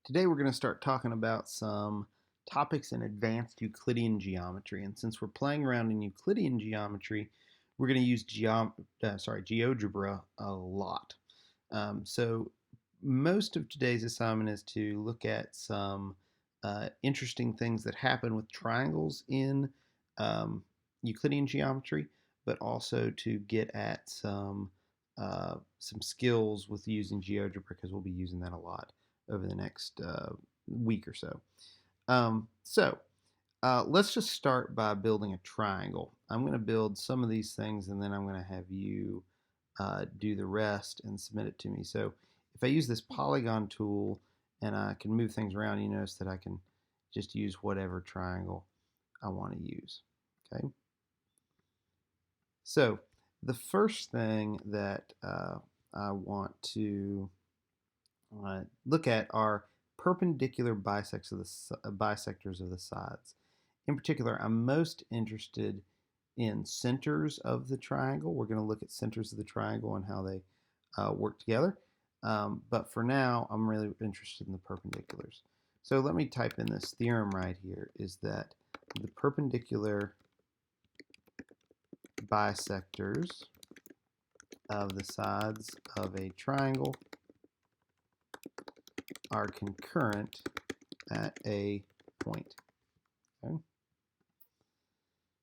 Today we're going to start talking about some topics in advanced Euclidean geometry. And since we're playing around in Euclidean geometry, we're going to use GeoGebra a lot. So most of today's assignment is to look at some interesting things that happen with triangles in Euclidean geometry, but also to get at some skills with using GeoGebra because we'll be using that a lot over the next week or so. Let's just start by building a triangle. I'm going to build some of these things and then I'm going to have you do the rest and submit it to me. So if I use this polygon tool and I can move things around, you notice that I can just use whatever triangle I want to use. Okay. So the first thing that I want to look at are perpendicular bisectors of the sides. In particular, I'm most interested in centers of the triangle. We're going to look at centers of the triangle and how they work together. But for now, I'm really interested in the perpendiculars. So let me type in this theorem right here, is that the perpendicular bisectors of the sides of a triangle are concurrent at a point. Okay?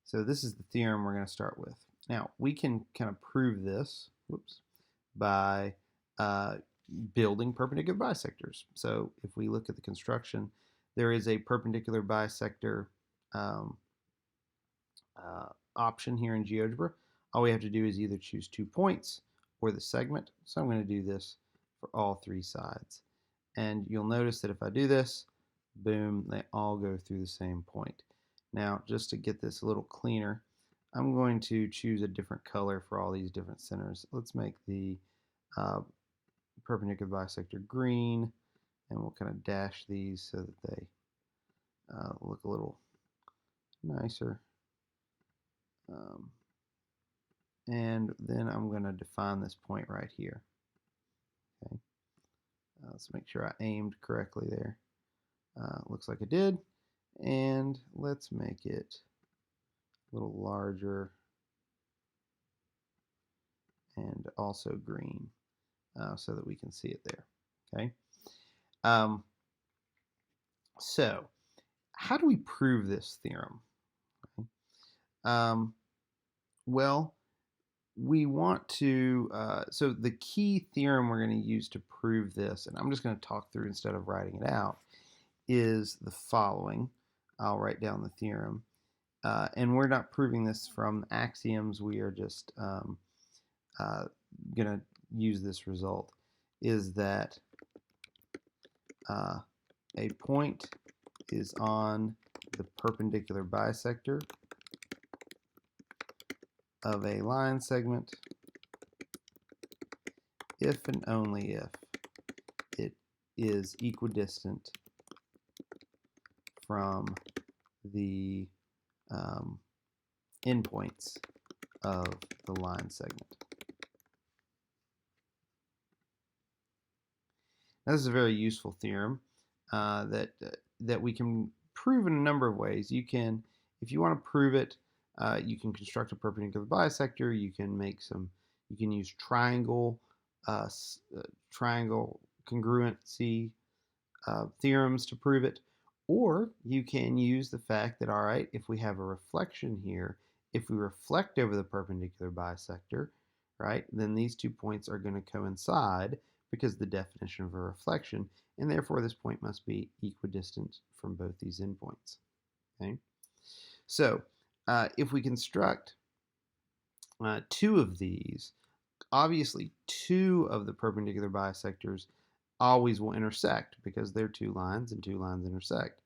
So this is the theorem we're going to start with. Now, we can kind of prove this by building perpendicular bisectors. So if we look at the construction, there is a perpendicular bisector option here in GeoGebra. All we have to do is either choose 2 points or the segment. So I'm going to do this for all 3 sides. And you'll notice that if I do this, boom, they all go through the same point. Now, just to get this a little cleaner, I'm going to choose a different color for all these different centers. Let's make the perpendicular bisector green, and we'll kind of dash these so that they look a little nicer. And then I'm going to define this point right here. Okay. Let's make sure I aimed correctly there. Looks like I did. And let's make it a little larger and also green so that we can see it there. Okay. So how do we prove this theorem? Okay. Well, we want to, so the key theorem we're going to use to prove this, and I'm just going to talk through instead of writing it out, is the following. I'll write down the theorem. And we're not proving this from axioms, we are just going to use this result, is that a point is on the perpendicular bisector of a line segment if and only if it is equidistant from the endpoints of the line segment. Now, this is a very useful theorem that we can prove in a number of ways. You can, if you want to prove it, you can construct a perpendicular bisector. You can make some. You can use triangle congruency theorems to prove it, or you can use the fact that, all right, if we have a reflection here, if we reflect over the perpendicular bisector, right, then these 2 points are going to coincide because of the definition of a reflection, and therefore this point must be equidistant from both these endpoints. Okay, so if we construct 2 of these, obviously 2 of the perpendicular bisectors always will intersect because they're 2 lines and 2 lines intersect.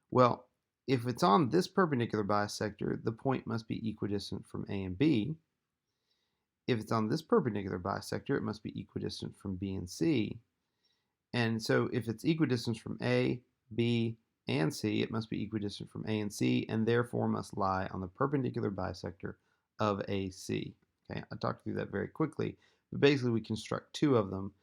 Well, if it's on this perpendicular bisector, the point must be equidistant from A and B. If it's on this perpendicular bisector, it must be equidistant from B and C. And so if it's equidistant from A, B, and C, it must be equidistant from A and C, and therefore must lie on the perpendicular bisector of AC. Okay, I talked through that very quickly, but basically we construct 2 of them.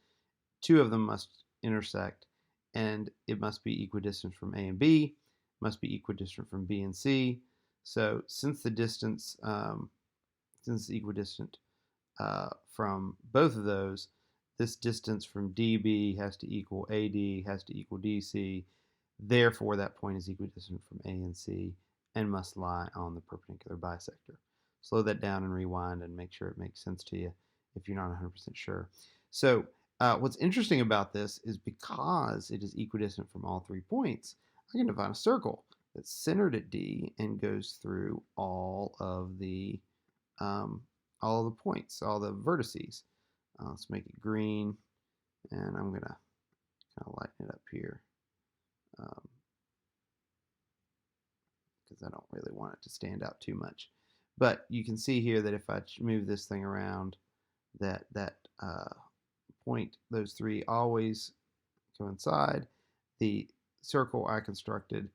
2 of them must intersect, and it must be equidistant from A and B, must be equidistant from B and C. So since the distance, since it's equidistant from both of those, this distance from DB has to equal AD, has to equal DC. Therefore, that point is equidistant from A and C and must lie on the perpendicular bisector. Slow that down and rewind and make sure it makes sense to you if you're not 100% sure. So what's interesting about this is because it is equidistant from all 3 points, I can define a circle that's centered at D and goes through um, all the points, all the vertices. Let's make it green, and I'm gonna kind of lighten it up here because I don't really want it to stand out too much. But you can see here that if I move this thing around, that point, those 3 always coincide. The circle I constructed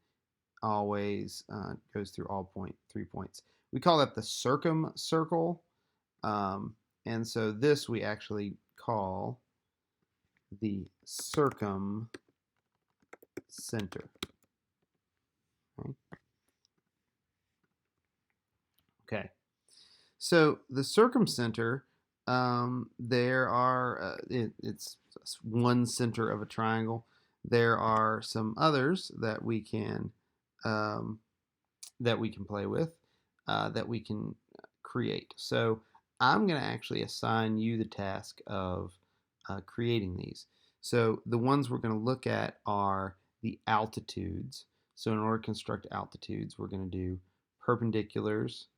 always goes through all 3 points. We call that the circumcircle. And so this we actually call the circumcenter. Okay. So the circumcenter, there are it's one center of a triangle. There are some others that we can play with, that we can create. So I'm going to actually assign you the task of creating these. So the ones we're going to look at are the altitudes. So in order to construct altitudes, we're going to do perpendiculars.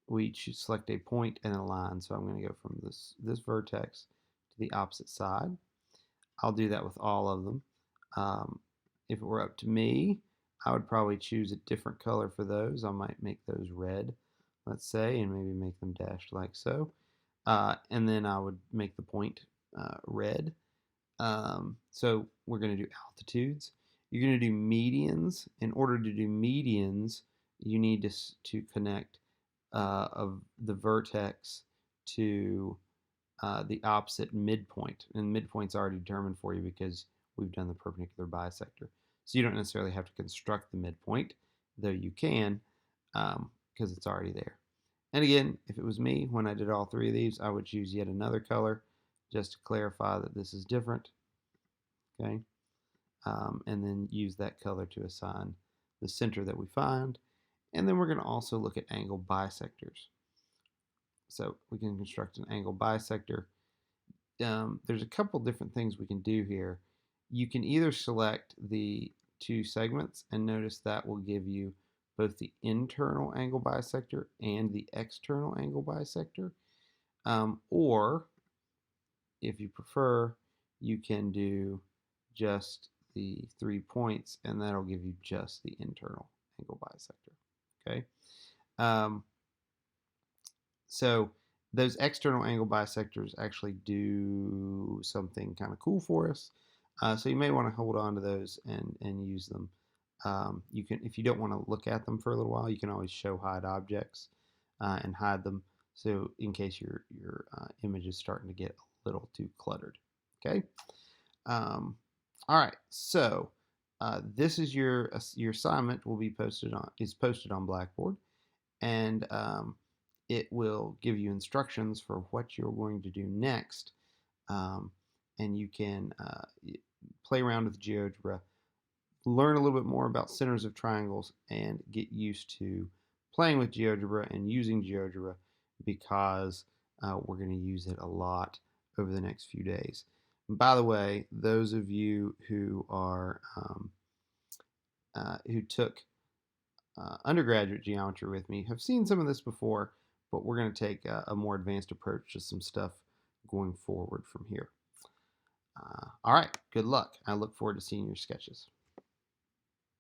We select a point and a line. So I'm going to go from this vertex to the opposite side. I'll do that with all of them. If it were up to me, I would probably choose a different color for those. I might make those red, let's say, and maybe make them dashed like so. And then I would make the point red. So we're going to do altitudes. You're going to do medians. In order to do medians, you need to connect of the vertex to the opposite midpoint. And midpoint's already determined for you because we've done the perpendicular bisector. So you don't necessarily have to construct the midpoint, though you can, because it's already there. And again, if it was me, when I did all 3 of these, I would choose yet another color just to clarify that this is different. Okay, and then use that color to assign the center that we find. And then we're going to also look at angle bisectors. So we can construct an angle bisector. There's a couple different things we can do here. You can either select the 2 segments, and notice that will give you both the internal angle bisector and the external angle bisector. Or, if you prefer, you can do just the 3 points, and that'll give you just the internal angle bisector. Okay. So those external angle bisectors actually do something kind of cool for us. So you may want to hold on to those and use them. You can, if you don't want to look at them for a little while, you can always show hide objects and hide them. So in case your image is starting to get a little too cluttered. Okay. All right. So this is your assignment will be posted on Blackboard, and it will give you instructions for what you're going to do next. And you can play around with GeoGebra, learn a little bit more about centers of triangles, and get used to playing with GeoGebra and using GeoGebra, because we're going to use it a lot over the next few days. And by the way, those of you who are who took undergraduate geometry with me have seen some of this before, but we're going to take a more advanced approach to some stuff going forward from here. All right, good luck. I look forward to seeing your sketches.